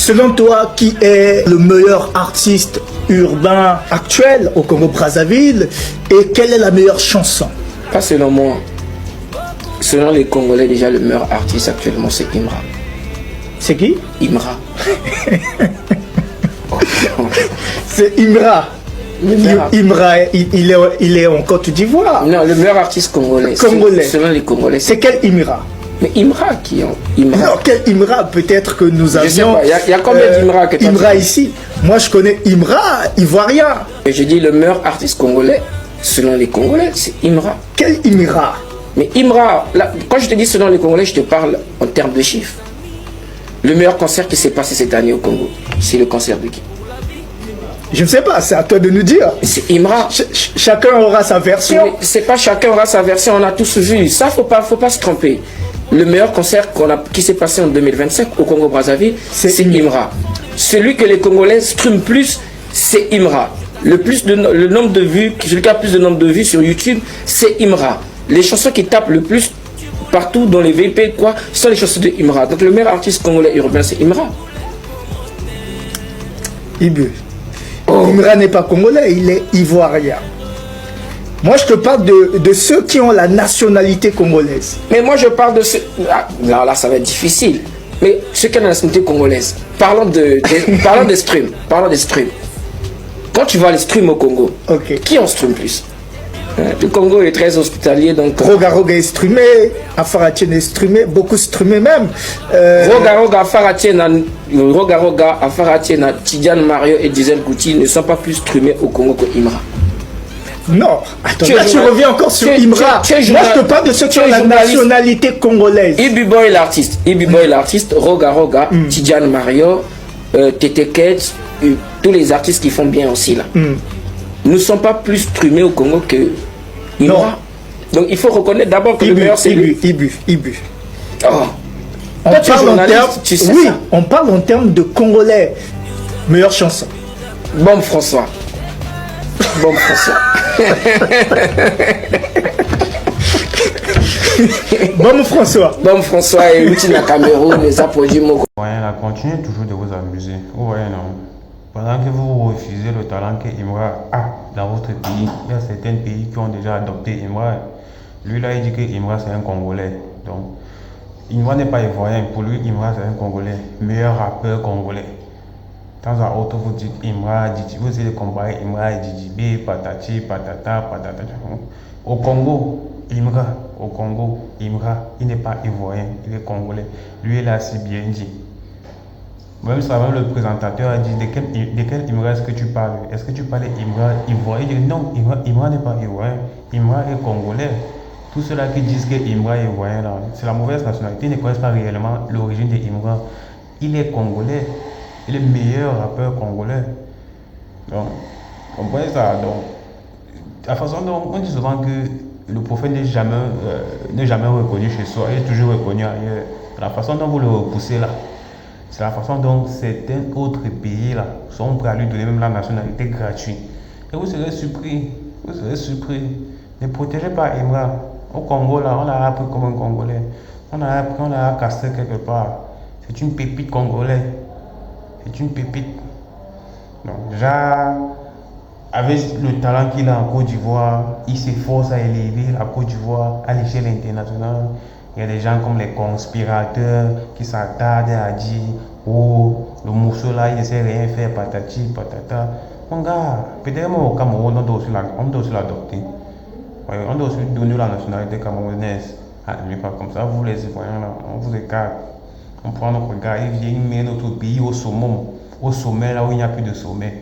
Selon toi, qui est le meilleur artiste urbain actuel au Congo-Brazzaville et quelle est la meilleure chanson? Pas selon moi. Selon les Congolais, déjà, le meilleur artiste actuellement, c'est Imra. C'est qui? Imra. C'est Imra. Imra, il est en Côte d'Ivoire. Non, le meilleur artiste congolais. Selon les Congolais. C'est quel Imra? Mais Imra qui est Imra. Non, quel Imra? Peut-être que nous avions... Je sais pas, il y a combien d'Imra que tu as Imra ici. Moi, je connais Imra, ivoirien. Et je dis le meilleur artiste congolais, selon les Congolais, c'est Imra. Quel Imra? Mais Imra, là, quand je te dis selon les Congolais, je te parle en termes de chiffres. Le meilleur concert qui s'est passé cette année au Congo, c'est le concert de qui? Je ne sais pas, c'est à toi de nous dire. C'est Imra. Chacun aura sa version. C'est pas chacun aura sa version, on a tous vu. Ça, faut pas se tromper. Le meilleur concert qui s'est passé en 2025 au Congo-Brazzaville, c'est Imra. Celui que les Congolais streament plus, c'est Imra. Le nombre de vues, celui qui a plus de nombre de vues sur YouTube, c'est Imra. Les chansons qui tapent le plus partout dans les VP, quoi, sont les chansons de Imra. Donc le meilleur artiste congolais urbain, c'est Imra. Ibu. Imra n'est pas congolais, il est ivoirien. Moi, je te parle de ceux qui ont la nationalité congolaise. Mais moi, je parle de ceux... Là, ça va être difficile. Mais ceux qui ont la nationalité congolaise, parlons des streams. Parlons des streams. Quand tu vas les streams au Congo, qui en stream plus? Le Congo est très hospitalier, donc... Roga est streamé, Afaratien est streamé, beaucoup streamé même. Roga, Afaratien, Tidiane Mario et Diesel Gouti ne sont pas plus streamés au Congo que Imra. Non, attends, tu reviens encore sur Imra. Moi, je te parle de ceux qui ont la nationalité congolaise. Ibi Boy l'artiste, Roga, Tidiane Mario, Tete Kets, tous les artistes qui font bien aussi là. Ne sont pas plus streamés au Congo que Imra. Non. Donc il faut reconnaître d'abord que le meilleur c'est lui. Ibu. Oh. On parle en termes de Congolais. Meilleure chanson. Bombe François. Bombe François et Outina Cameroun, les applaudissements. Moko. Voilà, continuez toujours de vous amuser. Vous voyez, non? Pendant que vous refusez le talent que Imra a dans votre pays, il y a certains pays qui ont déjà adopté Imra. Lui, là, il dit que Imra, c'est un Congolais. Donc, Imra n'est pas ivoirien. Pour lui, Imra, c'est un Congolais. Meilleur rappeur congolais. De temps à autre, vous dites Imra, vous essayez de comparer Imra et Djidjibé, patati, patata. Au Congo, Imra, il n'est pas ivoirien, il est congolais. Lui, il a si bien dit. Même ça, même le présentateur a dit de quel Imra est-ce que tu parles? Est-ce que tu parlais Imra ivoirien? Il dit non, Imra n'est pas ivoirien, Imra est congolais. Tous ceux-là qui disent que Imra est ivoirien, c'est la mauvaise nationalité, ils ne connaissent pas réellement l'origine de Imra. Il est congolais, il est le meilleur rappeur congolais. Donc, comprenez ça. Donc, la façon dont on dit souvent que le prophète n'est jamais reconnu chez soi, il est toujours reconnu ailleurs. La façon dont vous le repoussez là, c'est la façon dont certains autres pays là sont prêts à lui donner même la nationalité gratuite. Et vous serez surpris. Ne protégez pas Imra. Au Congo là, on l'a appris comme un Congolais. On l'a castré quelque part. C'est une pépite congolaise. C'est une pépite. Donc déjà, avec le talent qu'il a en Côte d'Ivoire, il s'efforce à élever la Côte d'Ivoire à l'échelle internationale. Il y a des gens comme les conspirateurs qui s'attardent à dire oh, le morceau là, il ne sait rien faire, patati, patata. Mon gars, peut-être au Cameroun, on doit aussi l'adopter. On doit aussi donner la nationalité camerounaise. Ah, mais pas comme ça, vous les Ivoiriens, là, on vous écarte. On prend notre gars, il vient, il met notre pays au sommet là où il n'y a plus de sommet.